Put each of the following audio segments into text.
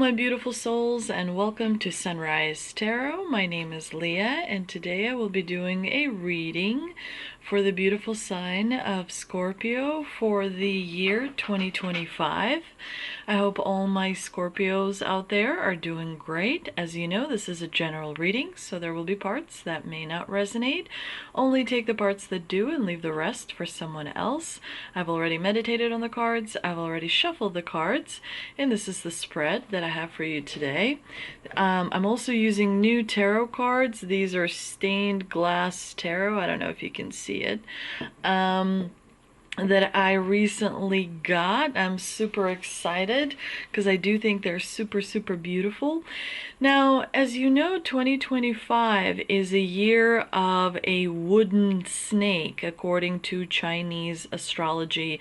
my beautiful souls, and welcome to Sunrise Tarot. My name is Leah, and today I will be doing a reading for the beautiful sign of Scorpio for the year 2025. I hope all my Scorpios out there are doing great. As you know, this is a general reading, so there will be parts that may not resonate. Only take the parts that do and leave the rest for someone else. I've already meditated on the cards, I've already shuffled the cards, and this is the spread that I have for you today. I'm also using new tarot cards. These are stained glass tarot. I don't know if you can see it. That I recently got. I'm super excited because I do think they're super beautiful. Now, as you know, 2025 is a year of a wooden snake according to Chinese astrology,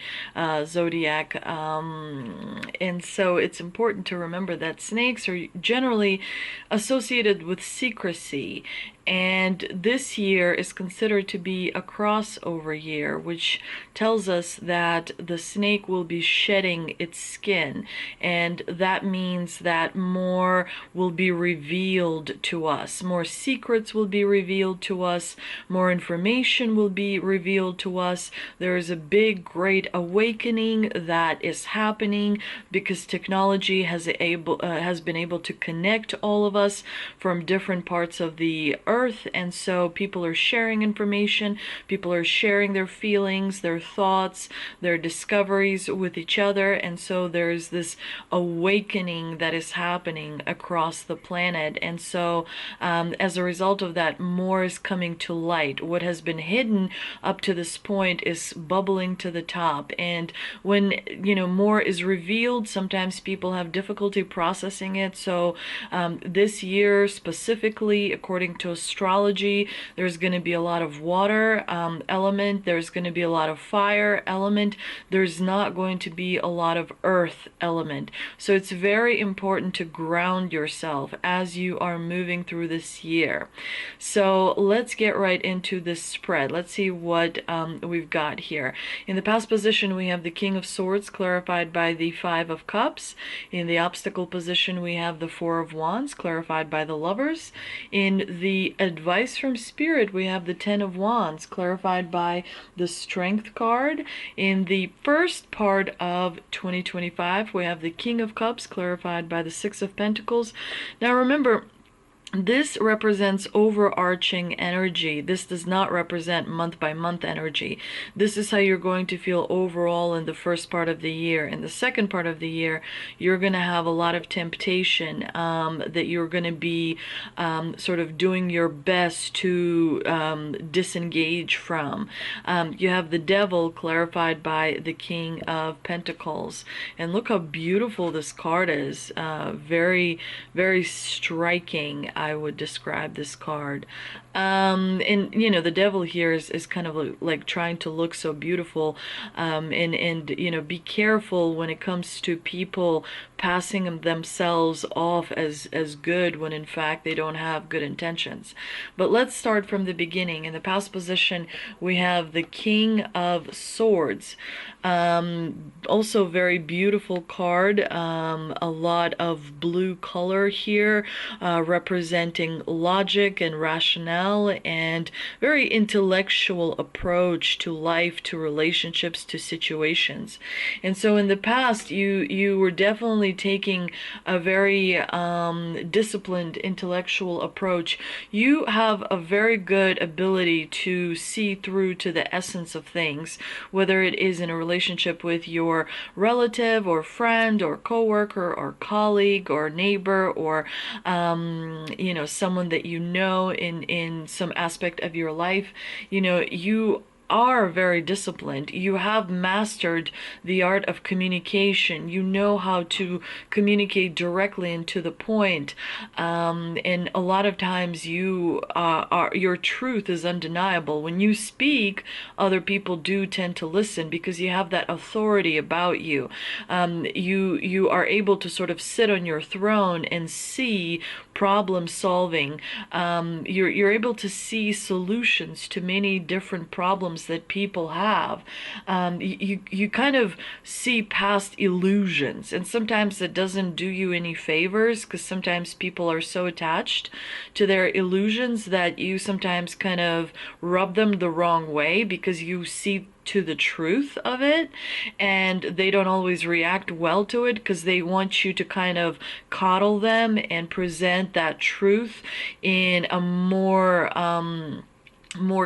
zodiac, and so it's important to remember that snakes are generally associated with secrecy, and this year is considered to be a crossover year, which tells us that the snake will be shedding its skin, and that means that more will be revealed to us. More secrets will be revealed to us. More information will be revealed to us. There is a big, great awakening that is happening because technology has been able to connect all of us from different parts of the earth, and so people are sharing information, people are sharing their feelings, their thoughts, their discoveries with each other, and so there's this awakening that is happening across the planet. And so as a result of that, more is coming to light. What has been hidden up to this point is bubbling to the top, and when more is revealed, sometimes people have difficulty processing it. So this year specifically, according to astrology, there's going to be a lot of water element, there's going to be a lot of fire element, there's not going to be a lot of earth element. So it's very important to ground yourself as you are moving through this year. So let's get right into this spread. Let's see what we've got here. In the past position, we have the King of Swords clarified by the Five of Cups. In the obstacle position, we have the Four of Wands clarified by the Lovers. In the advice from Spirit, we have the Ten of Wands clarified by the Strength card. In the first part of 2025, we have the King of Cups clarified by the Six of Pentacles. Now remember, this represents overarching energy. This does not represent month by month energy. This is how you're going to feel overall in the first part of the year. In the second part of the year, you're going to have a lot of temptation that you're going to be sort of doing your best to disengage from. You have the Devil clarified by the King of Pentacles. And look how beautiful this card is. Very striking, I would describe this card. And the Devil here is kind of like trying to look so beautiful, and be careful when it comes to people passing themselves off as good when in fact they don't have good intentions. But let's start from the beginning. In the past position, we have the King of Swords. Also very beautiful card. A lot of blue color here, representing logic and rationale and very intellectual approach to life, to relationships, to situations. And so in the past, you were definitely taking a very disciplined intellectual approach. You have a very good ability to see through to the essence of things, whether it is in a relationship with your relative or friend or coworker or colleague or neighbor or someone that in some aspect of your life. You are very disciplined. You have mastered the art of communication. You know how to communicate directly and to the point. And a lot of times your truth is undeniable. When you speak, other people do tend to listen because you have that authority about you. You are able to sort of sit on your throne and see problem solving. You're able to see solutions to many different problems sometimes that people have. You kind of see past illusions, and sometimes it doesn't do you any favors, because sometimes people are so attached to their illusions that you sometimes kind of rub them the wrong way because you see to the truth of it, and they don't always react well to it because they want you to kind of coddle them and present that truth in a more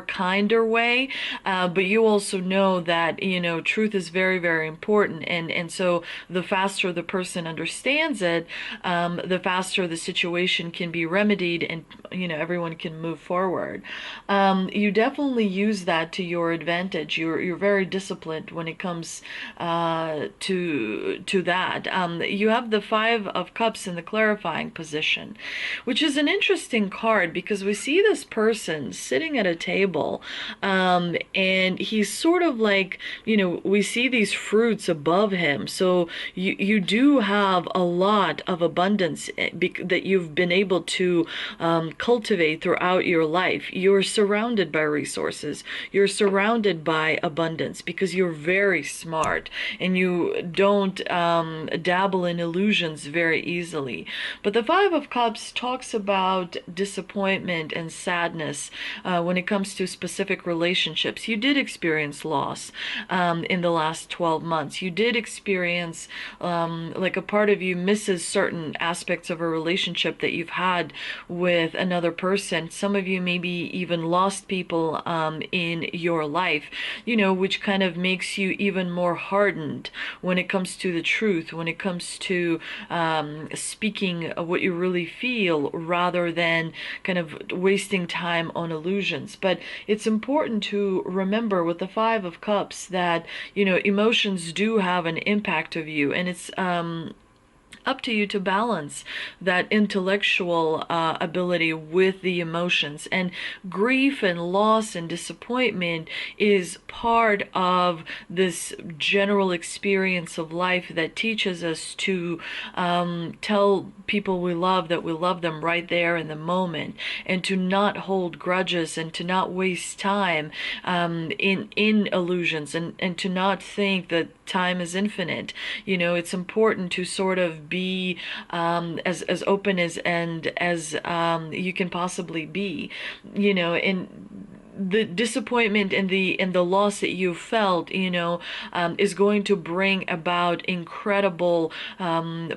kinder way, but you also know that, truth is very, very important, and so the faster the person understands it, the faster the situation can be remedied, and everyone can move forward. You definitely use that to your advantage. You're very disciplined when it comes to that. You have the Five of Cups in the clarifying position, which is an interesting card because we see this person sitting at a table, and he's sort of like, we see these fruits above him, so you do have a lot of abundance that you've been able to cultivate throughout your life. You're surrounded by resources, you're surrounded by abundance because you're very smart and you don't dabble in illusions very easily. But the Five of Cups talks about disappointment and sadness when it comes to specific relationships. You did experience loss in the last 12 months. You did experience like a part of you misses certain aspects of a relationship that you've had with another person. Some of you maybe even lost people in your life, which kind of makes you even more hardened when it comes to the truth, when it comes to speaking what you really feel rather than kind of wasting time on illusions. But it's important to remember with the Five of Cups that, emotions do have an impact of you, and it's up to you to balance that intellectual ability with the emotions. And grief and loss and disappointment is part of this general experience of life that teaches us to tell people we love that we love them right there in the moment, and to not hold grudges, and to not waste time in illusions, and to not think that time is infinite. It's important to sort of be as open as you can possibly be, and the disappointment and the loss that you felt, is going to bring about incredible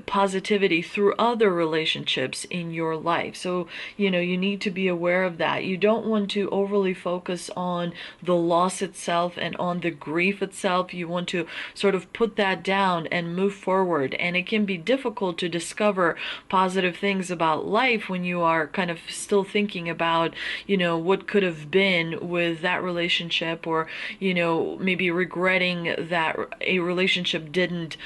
positivity through other relationships in your life. So, you need to be aware of that. You don't want to overly focus on the loss itself and on the grief itself. You want to sort of put that down and move forward. And it can be difficult to discover positive things about life when you are kind of still thinking about, what could have been with that relationship, or maybe regretting that a relationship didn't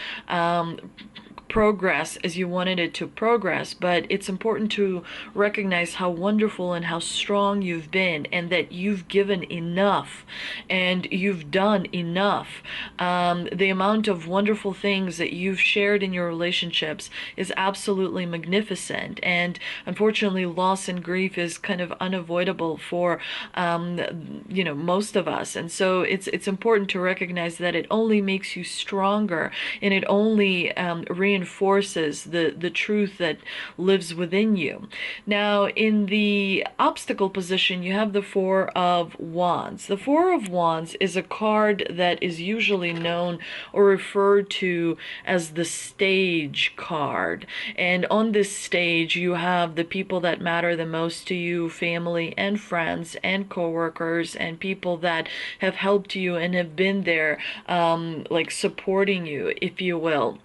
progress as you wanted it to progress. But it's important to recognize how wonderful and how strong you've been, and that you've given enough and you've done enough. The amount of wonderful things that you've shared in your relationships is absolutely magnificent, and unfortunately loss and grief is kind of unavoidable for most of us. And so it's important to recognize that it only makes you stronger, and it only reinforces the truth that lives within you. Now, in the obstacle position, you have the Four of Wands. The Four of Wands is a card that is usually known or referred to as the stage card. And on this stage, you have the people that matter the most to you, family and friends and coworkers, and people that have helped you and have been there, like supporting you, if you will.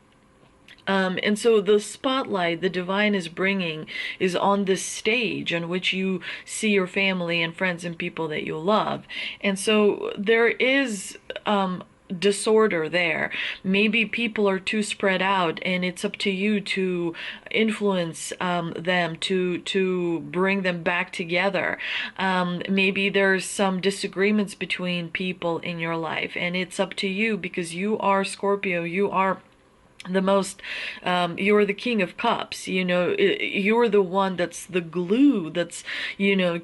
And so the spotlight the divine is bringing is on this stage on which you see your family and friends and people that you love. And so there is disorder there. Maybe people are too spread out, and it's up to you to influence them, to bring them back together. Maybe there's some disagreements between people in your life, and it's up to you, because you are Scorpio, you are the most you're the king of cups, you're the one that's the glue that's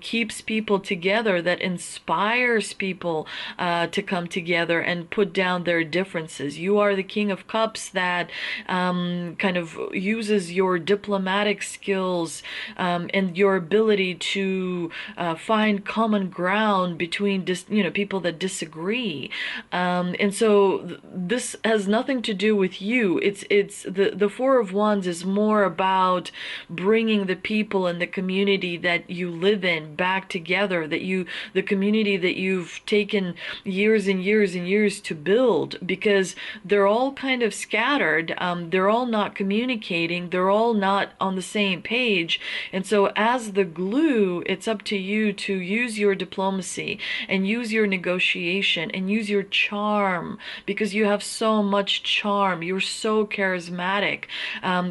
keeps people together, that inspires people to come together and put down their differences. You are the king of cups that kind of uses your diplomatic skills and your ability to find common ground between people that disagree. And so this has nothing to do with you. It's the Four of Wands is more about bringing the people and the community that you live in back together, the community that you've taken years and years and years to build, because they're all kind of scattered. They're all not communicating. They're all not on the same page. And so as the glue, it's up to you to use your diplomacy and use your negotiation and use your charm, because you have so much charm. You're so charismatic.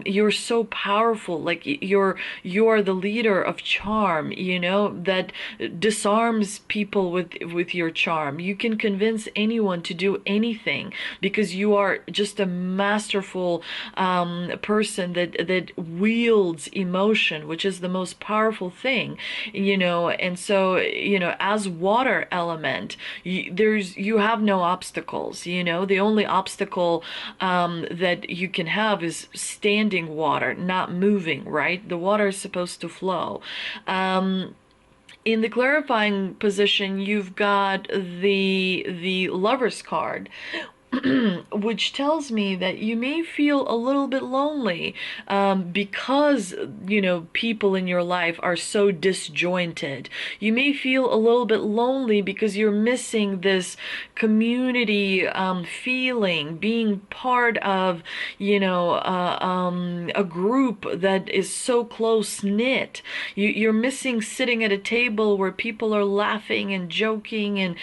You're so powerful. Like you're the leader of charm, that disarms people with your charm. You can convince anyone to do anything because you are just a masterful person that wields emotion, which is the most powerful thing, and so as water element, you have no obstacles. The only obstacle that you can have is standing water, not moving, right? The water is supposed to flow. In the clarifying position, you've got the Lover's card, which tells me that you may feel a little bit lonely because people in your life are so disjointed. You may feel a little bit lonely because you're missing this community feeling, being part of a group that is so close knit. You're missing sitting at a table where people are laughing and joking and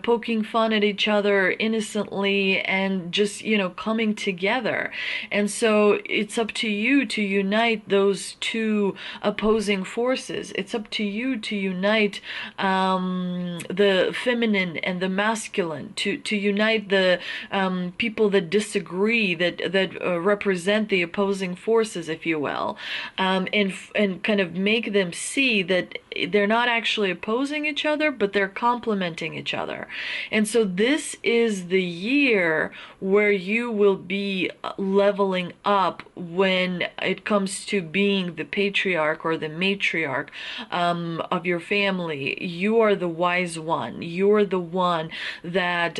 poking fun at each other innocently, and just coming together. And so it's up to you to unite those two opposing forces. It's up to you to unite the feminine and the masculine, to unite the people that disagree, that represent the opposing forces, if you will, and kind of make them see that they're not actually opposing each other, but they're complementing each other. And so this is the year where you will be leveling up when it comes to being the patriarch or the matriarch of your family. You are the wise one. You're the one that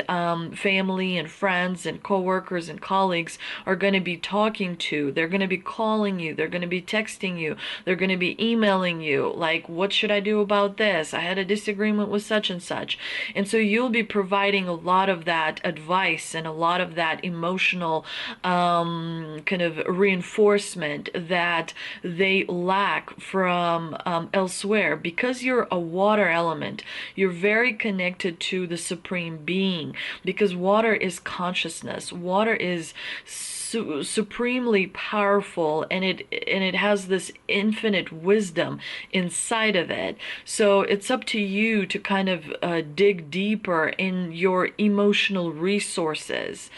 family and friends and coworkers and colleagues are going to be talking to. They're going to be calling you. They're going to be texting you. They're going to be emailing you, like, what should I do about this? I had a disagreement with such and such. And so you'll be providing a lot of that advice and a lot of that emotional kind of reinforcement that they lack from elsewhere. Because you're a water element, you're very connected to the supreme being, because water is consciousness. Water is supremely powerful, and it has this infinite wisdom inside of it. So it's up to you to kind of dig deeper in your emotional resources,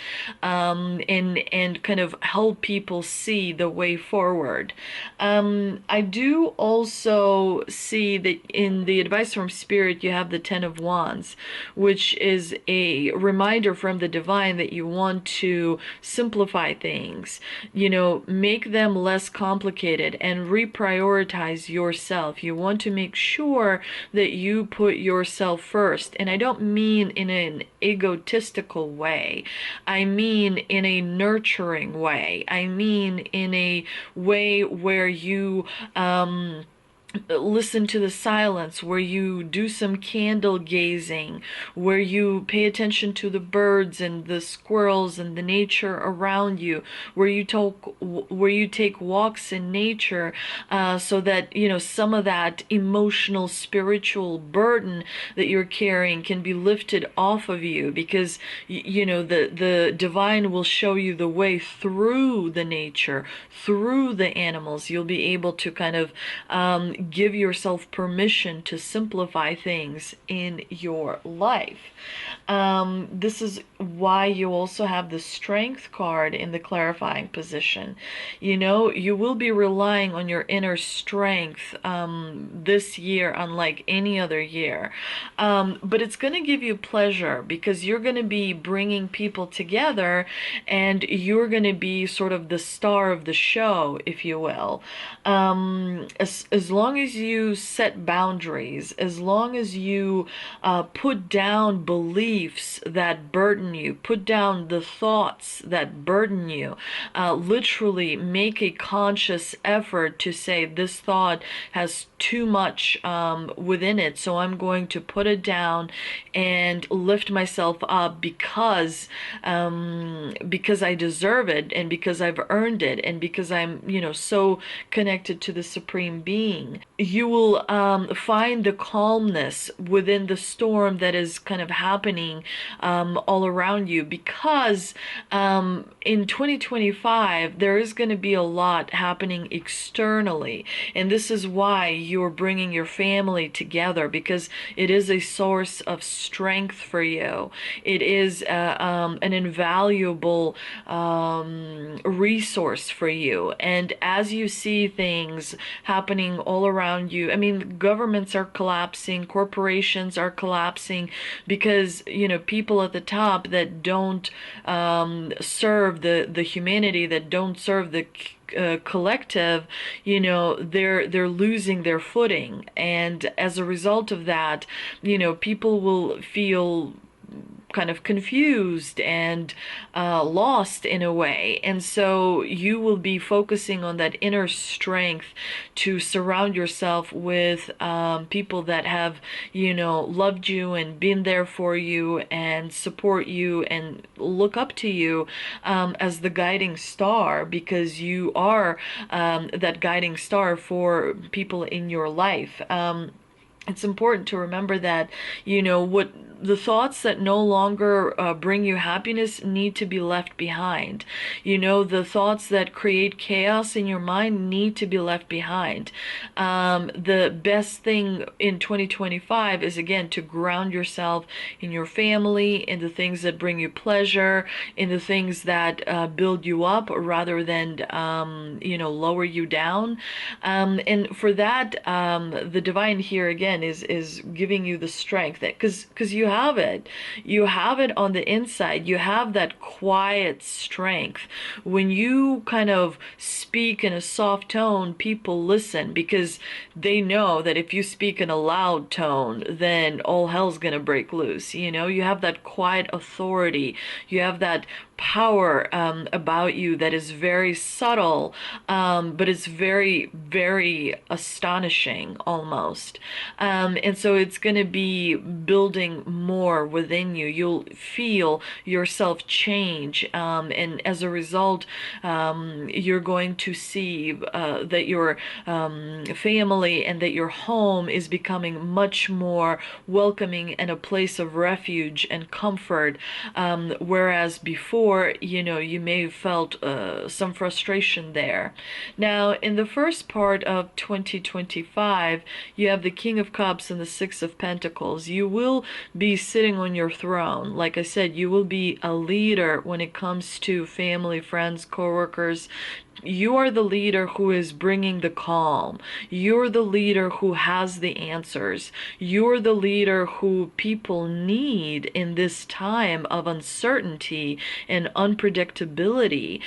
and kind of help people see the way forward. I do also see that in the advice from Spirit you have the Ten of Wands, which is a reminder from the divine that you want to simplify things, make them less complicated and reprioritize yourself. You want to make sure that you put yourself first. And I don't mean in an egotistical way. I mean in a nurturing way. I mean in a way where you listen to the silence, where you do some candle gazing, where you pay attention to the birds and the squirrels and the nature around you, where you take walks in nature, so that some of that emotional spiritual burden that you're carrying can be lifted off of you, because the divine will show you the way through the nature, through the animals. You'll be able to kind of give yourself permission to simplify things in your life. This is why you also have the strength card in the clarifying position. You know, you will be relying on your inner strength this year, unlike any other year. But it's going to give you pleasure because you're going to be bringing people together, and you're going to be sort of the star of the show, if you will. As long as you set boundaries, as long as you put down beliefs that burden you, put down the thoughts that burden you, literally make a conscious effort to say, this thought has too much within it, so I'm going to put it down and lift myself up because I deserve it, and because I've earned it, and because I'm, you know, so connected to the Supreme Being. You will find the calmness within the storm that is kind of happening all around you, because in 2025 there is going to be a lot happening externally, and this is why you're bringing your family together, because it is a source of strength for you. It is an invaluable resource for you. And as you see things happening all around you, I mean, governments are collapsing, corporations are collapsing, because, you know, people at the top that don't serve the humanity, that don't serve the collective, you know, they're losing their footing. And as a result of that, you know, people will feel kind of confused and lost in a way. And so you will be focusing on that inner strength to surround yourself with people that have, you know, loved you and been there for you and support you and look up to you as the guiding star, because you are that guiding star for people in your life. It's important to remember that, you know, what the thoughts that no longer bring you happiness need to be left behind. You know, the thoughts that create chaos in your mind need to be left behind. The best thing in 2025 is, again, to ground yourself in your family, in the things that bring you pleasure, in the things that build you up rather than, you know, lower you down. And for that, the divine here again is giving you the strength, that because you have it on the inside. You have that quiet strength. When you kind of speak in a soft tone, people listen, because they know that if you speak in a loud tone, then all hell's gonna break loose. You know, you have that quiet authority. You have that power about you that is very subtle, but it's very, very astonishing almost. And so it's going to be building more within you. You'll feel yourself change, and as a result, you're going to see that your family and that your home is becoming much more welcoming and a place of refuge and comfort, whereas before, you know, you may have felt some frustration there. Now, in the first part of 2025, you have the King of Cups and the Six of Pentacles. You will be sitting on your throne. Like I said, you will be a leader when it comes to family, friends, coworkers. You are the leader who is bringing the calm. You're the leader who has the answers. You're the leader who people need in this time of uncertainty and unpredictability.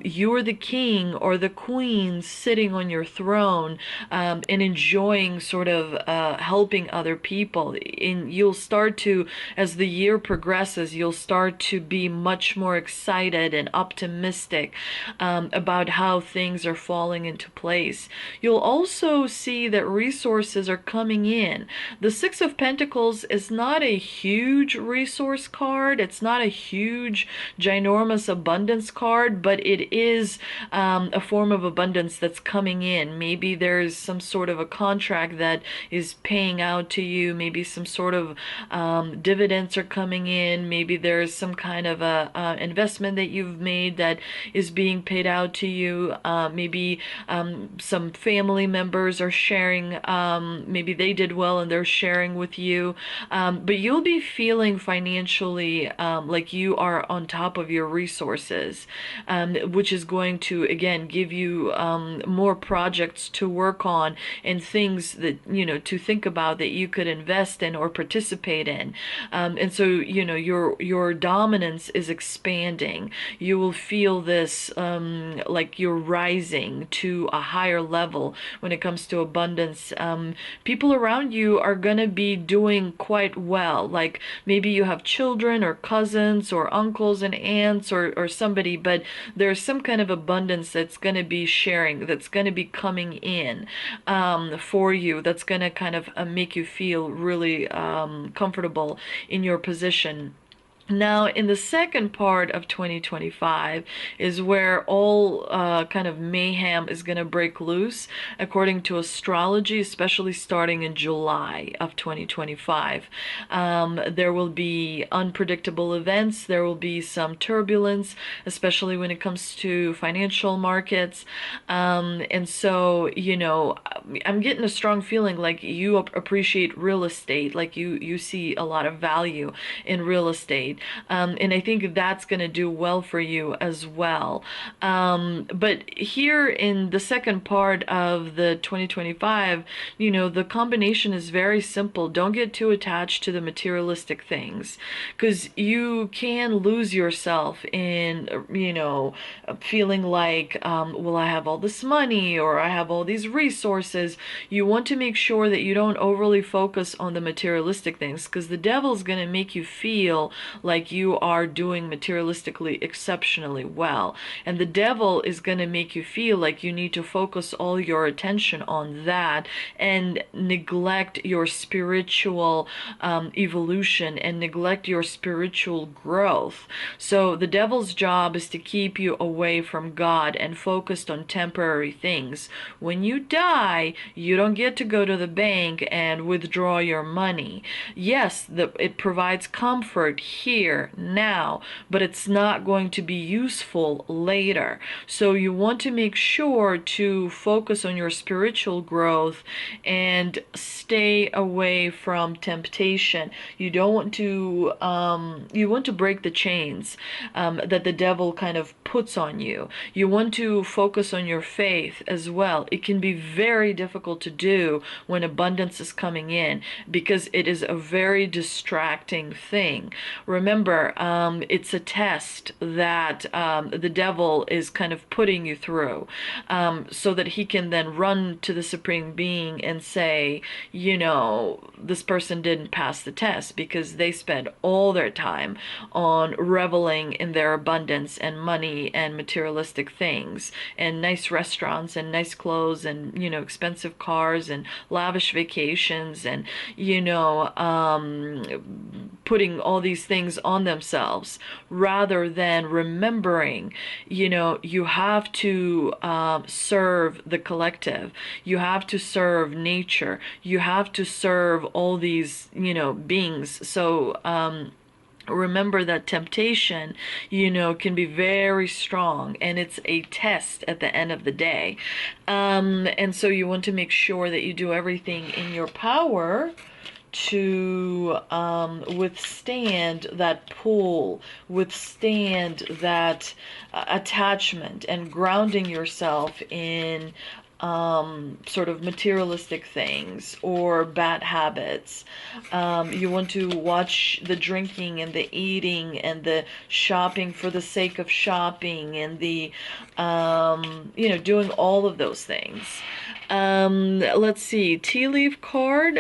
You're the king or the queen sitting on your throne, and enjoying sort of helping other people. And you'll start to, as the year progresses, you'll start to be much more excited and optimistic about how things are falling into place. You'll also see that resources are coming in. The Six of Pentacles is not a huge resource card. It's not a huge, ginormous abundance card, but it is a form of abundance that's coming in. Maybe there's some sort of a contract that is paying out to you. Maybe some sort of dividends are coming in. Maybe there's some kind of a investment that you've made that is being paid out to you. Maybe some family members are sharing. Maybe they did well and they're sharing with you. But you'll be feeling financially like you are on top of your resources, which is going to, again, give you more projects to work on and things that, to think about that you could invest in or participate in. And so, your dominance is expanding. You will feel this like you're rising to a higher level when it comes to abundance. People around you are going to be doing quite well. Like maybe you have children or cousins or uncles and aunts or somebody, but there's some kind of abundance that's going to be sharing, that's going to be coming in for you, that's going to kind of make you feel really comfortable in your position. Now, in the second part of 2025 is where all kind of mayhem is going to break loose, according to astrology, especially starting in July of 2025. There will be unpredictable events. There will be some turbulence, especially when it comes to financial markets. And so, I'm getting a strong feeling like you appreciate real estate, like you see a lot of value in real estate. And I think that's going to do well for you as well. But here in the second part of the 2025, the combination is very simple. Don't get too attached to the materialistic things, because you can lose yourself in, feeling like, well, I have all this money or I have all these resources. You want to make sure that you don't overly focus on the materialistic things, because the devil's going to make you feel like you are doing materialistically exceptionally well. And the devil is going to make you feel like you need to focus all your attention on that and neglect your spiritual evolution and neglect your spiritual growth. So the devil's job is to keep you away from God and focused on temporary things. When you die, you don't get to go to the bank and withdraw your money. Yes, it provides comfort here, now, but it's not going to be useful later. So you want to make sure to focus on your spiritual growth and stay away from temptation. You don't want to, you want to break the chains that the devil kind of puts on you. You want to focus on your faith as well. It can be very difficult to do when abundance is coming in, because it is a very distracting thing. Remember, it's a test that the devil is kind of putting you through, so that he can then run to the Supreme Being and say, this person didn't pass the test because they spent all their time on reveling in their abundance and money and materialistic things and nice restaurants and nice clothes and, expensive cars and lavish vacations and, putting all these things on themselves, rather than remembering, you have to serve the collective. You have to serve nature. You have to serve all these, beings. So, remember that temptation, can be very strong, and it's a test at the end of the day. And so you want to make sure that you do everything in your power to withstand that pull, withstand that attachment, and grounding yourself in sort of materialistic things or bad habits. You want to watch the drinking and the eating and the shopping for the sake of shopping and the, doing all of those things. Let's see, tea leaf card.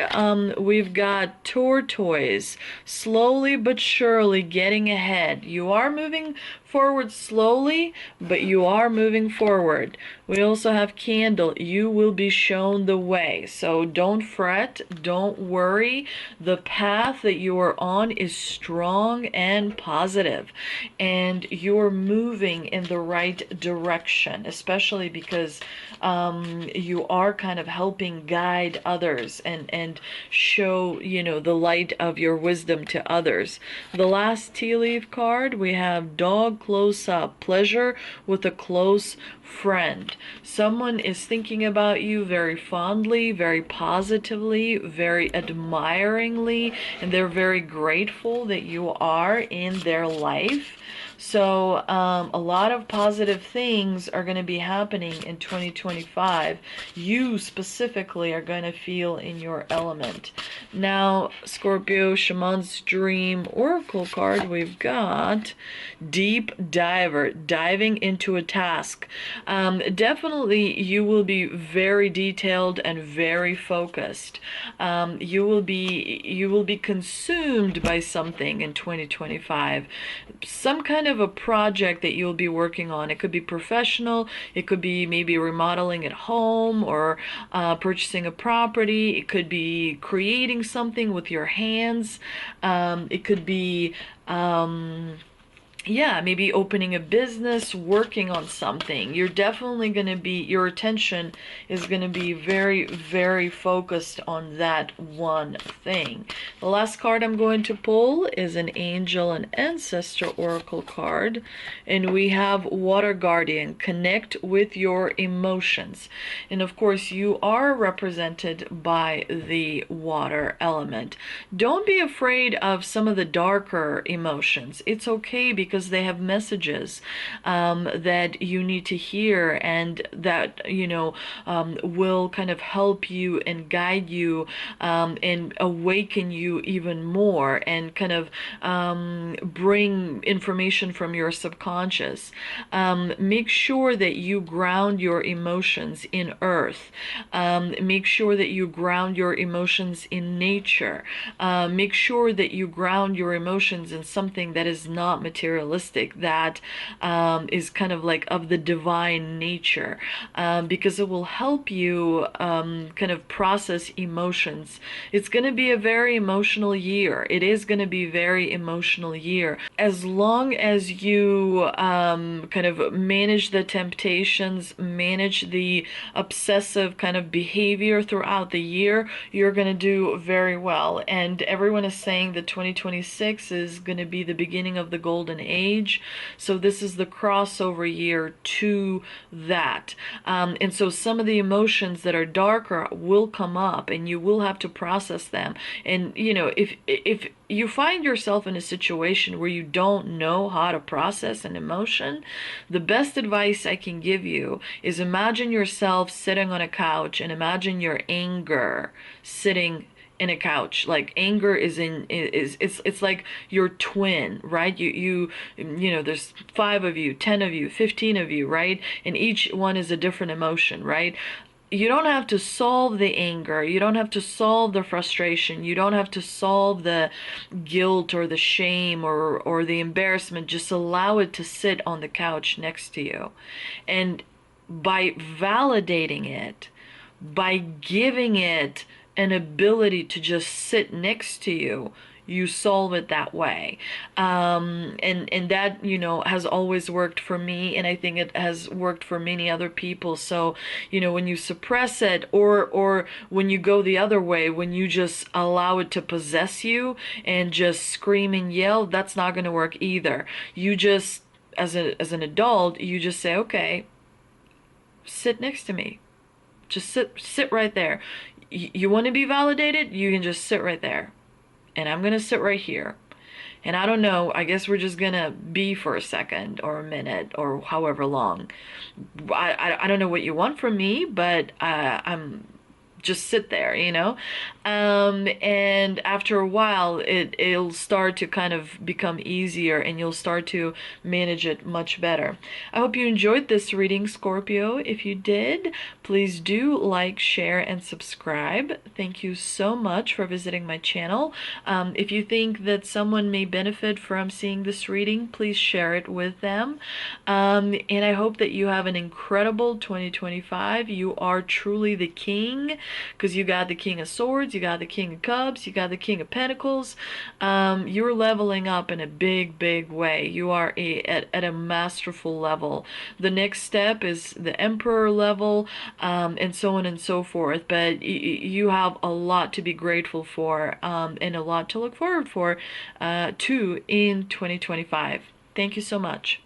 We've got tortoise, slowly but surely getting ahead. You are moving forward slowly, but you are moving forward. We also have candle. You will be shown the way. So don't fret, don't worry. The path that you are on is strong and positive, and you're moving in the right direction, especially because you are kind of helping guide others and show, the light of your wisdom to others. The last tea leaf card, we have dog close up, pleasure with a close friend. Someone is thinking about you very fondly, very positively, very admiringly, and they're very grateful that you are in their life. So a lot of positive things are going to be happening in 2025. You specifically are going to feel in your element. Now, Scorpio, Shaman's Dream Oracle card, we've got Deep Diver, diving into a task. Definitely you will be very detailed and very focused. You will be consumed by something in 2025. Some kind of a project that you'll be working on. It could be professional, it could be maybe remodeling at home, or purchasing a property. It could be creating something with your hands. It could be yeah, maybe opening a business, working on something. You're definitely going to be, your attention is going to be very, very focused on that one thing. The last card I'm going to pull is an Angel and Ancestor Oracle card, and we have Water Guardian, connect with your emotions. And of course, you are represented by the water element. Don't be afraid of some of the darker emotions. It's okay, because they have messages that you need to hear, and that will kind of help you and guide you and awaken you even more, and kind of bring information from your subconscious. Make sure that you ground your emotions in earth. Make sure that you ground your emotions in nature. Make sure that you ground your emotions in something that is not materialistic, that is kind of like of the divine nature, because it will help you kind of process emotions. It's going to be a very emotional year. It is going to be a very emotional year. As long as you kind of manage the temptations, manage the obsessive kind of behavior throughout the year, you're going to do very well. And everyone is saying that 2026 is going to be the beginning of the golden age. So this is the crossover year to that. And so some of the emotions that are darker will come up, and you will have to process them. And if you find yourself in a situation where you don't know how to process an emotion, the best advice I can give you is imagine yourself sitting on a couch, and imagine your anger sitting in a couch. Like, anger is it's like your twin, right? You there's 5 of you, 10 of you, 15 of you, right? And each one is a different emotion, right? You don't have to solve the anger. You don't have to solve the frustration. You don't have to solve the guilt or the shame or the embarrassment. Just allow it to sit on the couch next to you. And by validating it, by giving it an ability to just sit next to you, you solve it that way. And that, has always worked for me, and I think it has worked for many other people. So, when you suppress it, or when you go the other way, when you just allow it to possess you and just scream and yell, that's not going to work either. You just, as an adult, you just say, okay, sit next to me. Just sit right there. You want to be validated? You can just sit right there. And I'm going to sit right here. And I don't know, I guess we're just going to be for a second or a minute or however long. I don't know what you want from me, but I'm just sit there, and after a while it'll start to kind of become easier, and you'll start to manage it much better. I hope you enjoyed this reading, Scorpio. If you did, please do like, share, and subscribe. Thank you so much for visiting my channel. If you think that someone may benefit from seeing this reading, please share it with them. And I hope that you have an incredible 2025. You are truly the king. because you got the King of Swords, you got the King of Cups, you got the King of Pentacles. You're leveling up in a big way. You are at a masterful level. The next step is the Emperor level, and so on and so forth. But you have a lot to be grateful for, and a lot to look forward for, to in 2025. Thank you so much.